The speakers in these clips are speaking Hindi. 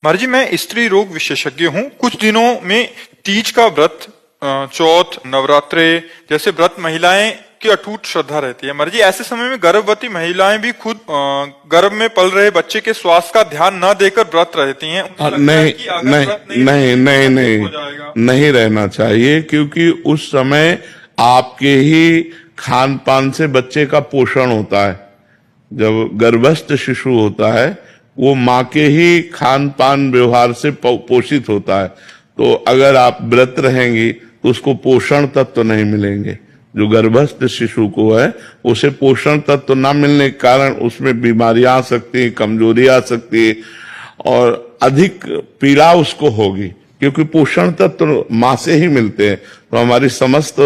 महाराज जी, मैं स्त्री रोग विशेषज्ञ हूँ। कुछ दिनों में तीज का व्रत, चौथ, नवरात्रे जैसे व्रत महिलाएं की अटूट श्रद्धा रहती है। महाराज जी, ऐसे समय में गर्भवती महिलाएं भी खुद गर्भ में पल रहे बच्चे के स्वास्थ्य का ध्यान न देकर व्रत रहती हैं। नहीं रहना चाहिए, क्योंकि उस समय आपके ही खान पान से बच्चे का पोषण होता है। जब गर्भस्थ शिशु होता है वो माँ के ही खान पान व्यवहार से पोषित होता है। तो अगर आप व्रत रहेंगी तो उसको पोषण तत्व तो नहीं मिलेंगे। जो गर्भस्थ शिशु को है उसे पोषण तत्व तो ना मिलने के कारण उसमें बीमारियां आ सकती है, कमजोरी आ सकती है और अधिक पीड़ा उसको होगी, क्योंकि पोषण तत्व तो माँ से ही मिलते हैं। तो हमारी समस्त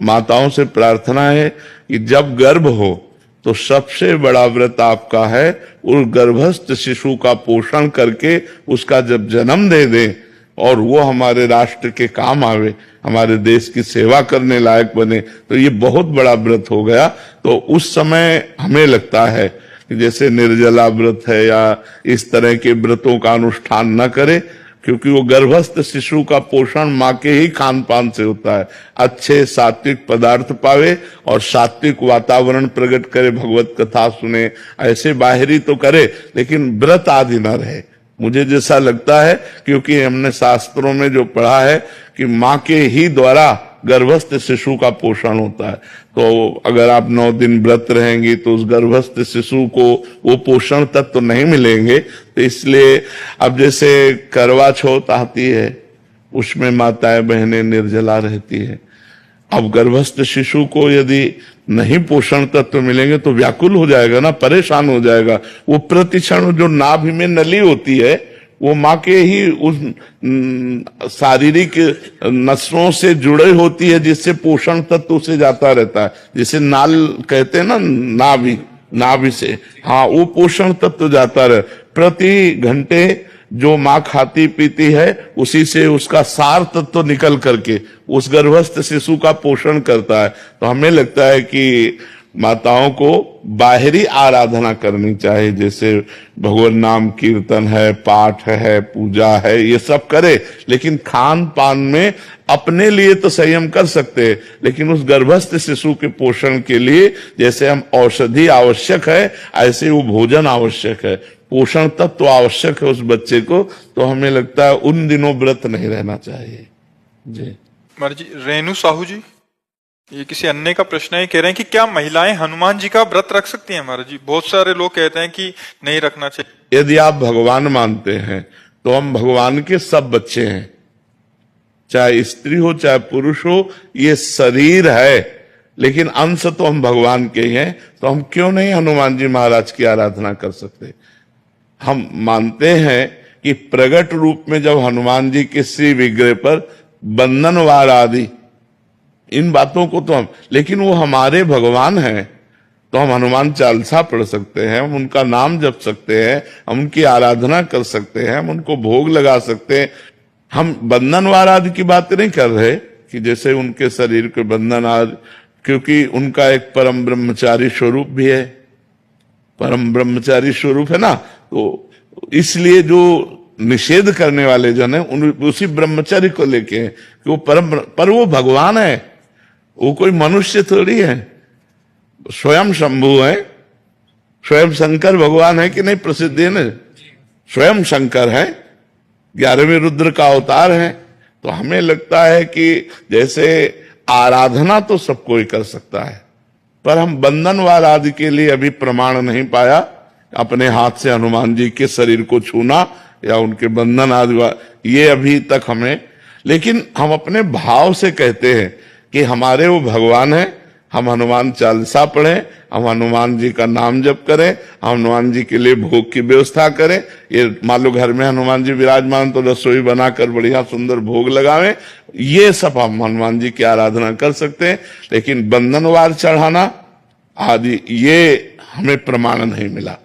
माताओं से प्रार्थना है कि जब गर्भ हो तो सबसे बड़ा व्रत आपका है उस गर्भस्थ शिशु का पोषण करके उसका जब जन्म दे दें और वो हमारे राष्ट्र के काम आवे, हमारे देश की सेवा करने लायक बने, तो ये बहुत बड़ा व्रत हो गया। तो उस समय हमें लगता है कि जैसे निर्जला व्रत है या इस तरह के व्रतों का अनुष्ठान न करे, क्योंकि वो गर्भस्थ शिशु का पोषण माँ के ही खान पान से होता है। अच्छे सात्विक पदार्थ पावे और सात्विक वातावरण प्रकट करे, भगवत कथा सुने, ऐसे बाहरी तो करे लेकिन व्रत आदि न रहे। मुझे जैसा लगता है, क्योंकि हमने शास्त्रों में जो पढ़ा है कि माँ के ही द्वारा गर्भस्थ शिशु का पोषण होता है। तो अगर आप 9 दिन व्रत रहेंगी तो उस गर्भस्थ शिशु को वो पोषण तत्व तो नहीं मिलेंगे। तो इसलिए अब जैसे करवा चौथ आती है उसमें माताएं बहनें निर्जला रहती है। अब गर्भस्थ शिशु को यदि नहीं पोषण तत्व मिलेंगे तो व्याकुल हो जाएगा ना, परेशान हो जाएगा। वो प्रतिक्षण जो नाभि में नली होती है वो माँ के ही उस शारीरिक नसों से जुड़े होती है, जिससे पोषण तत्व उसे जाता रहता है। जिसे नाल कहते हैं ना, नाभि से, हाँ, वो पोषण तत्व जाता रहे। प्रति घंटे जो माँ खाती पीती है उसी से उसका सार तत्व निकल करके उस गर्भस्थ शिशु का पोषण करता है। तो हमें लगता है कि माताओं को बाहरी आराधना करनी चाहिए, जैसे भगवान नाम कीर्तन है, पाठ है, पूजा है, ये सब करे, लेकिन खान पान में अपने लिए तो संयम कर सकते हैं, लेकिन उस गर्भस्थ शिशु के पोषण के लिए जैसे हम औषधि आवश्यक है ऐसे वो भोजन आवश्यक है, पोषण तत्व तो आवश्यक है उस बच्चे को। तो हमें लगता है उन दिनों व्रत नहीं रहना चाहिए। जी महाराज जी, रेणु साहू जी, ये किसी अन्य का प्रश्न है, कह रहे हैं कि क्या महिलाएं हनुमान जी का व्रत रख सकती हैं? महाराज जी, बहुत सारे लोग कहते हैं कि नहीं रखना चाहिए। यदि आप भगवान मानते हैं तो हम भगवान के सब बच्चे हैं, चाहे स्त्री हो चाहे पुरुष हो, ये शरीर है लेकिन अंश तो हम भगवान के ही हैं। तो हम क्यों नहीं हनुमान जी महाराज की आराधना कर सकते? हम मानते हैं कि प्रगट रूप में जब हनुमान जी के श्री विग्रह पर बंधन वार आदि इन बातों को तो हम, लेकिन वो हमारे भगवान हैं तो हम हनुमान चालीसा पढ़ सकते हैं, हम उनका नाम जप सकते हैं, हम उनकी आराधना कर सकते हैं, हम उनको भोग लगा सकते हैं। हम बंधनवार आदि की बात नहीं कर रहे कि जैसे उनके शरीर के बंधन आदि, क्योंकि उनका एक परम ब्रह्मचारी स्वरूप भी है, परम ब्रह्मचारी स्वरूप है ना। तो इसलिए जो निषेध करने वाले जन है उसी ब्रह्मचर्य को लेके हैं कि वो पर वो भगवान है, वो कोई मनुष्य थोड़ी है, स्वयं शंभु है, स्वयं शंकर भगवान है कि नहीं, प्रसिद्ध है ना, स्वयं शंकर है, 11वें रुद्र का अवतार है। तो हमें लगता है कि जैसे आराधना तो सब कोई कर सकता है, पर हम बंधनवार आदि के लिए अभी प्रमाण नहीं पाया। अपने हाथ से हनुमान जी के शरीर को छूना या उनके बंधन आदि, ये अभी तक हमें, लेकिन हम अपने भाव से कहते हैं कि हमारे वो भगवान है, हम हनुमान चालीसा पढ़ें, हम हनुमान जी का नाम जप करें, हम हनुमान जी के लिए भोग की व्यवस्था करें। ये मान लो घर में हनुमान जी विराजमान तो रसोई बनाकर बढ़िया सुंदर भोग लगावें, ये सब हम हनुमान जी की आराधना कर सकते हैं। लेकिन बंधनवार चढ़ाना आदि ये हमें प्रमाण नहीं मिला,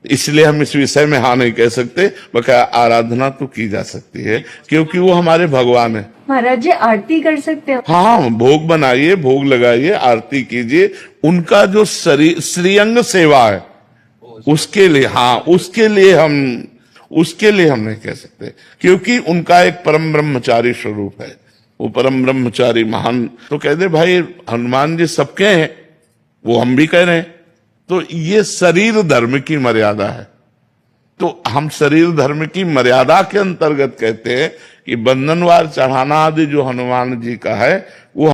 इसलिए हम इस विषय में हाँ नहीं कह सकते। बकाया आराधना तो की जा सकती है क्योंकि वो हमारे भगवान है। महाराज जी, आरती कर सकते हो? हाँ, भोग बनाइए, भोग लगाइए, आरती कीजिए। उनका जो श्रीअंग सेवा है उसके लिए, हाँ, उसके लिए हम उसके लिए हम नहीं कह सकते, क्योंकि उनका एक परम ब्रह्मचारी स्वरूप है। वो परम ब्रह्मचारी महान, तो कह दे भाई हनुमान जी सबके हैं, वो हम भी कह रहे हैं। तो ये शरीर धर्म की मर्यादा है। तो हम शरीर धर्म की मर्यादा के अंतर्गत कहते हैं कि बंधनवार चढ़ाना आदि जो हनुमान जी का है वो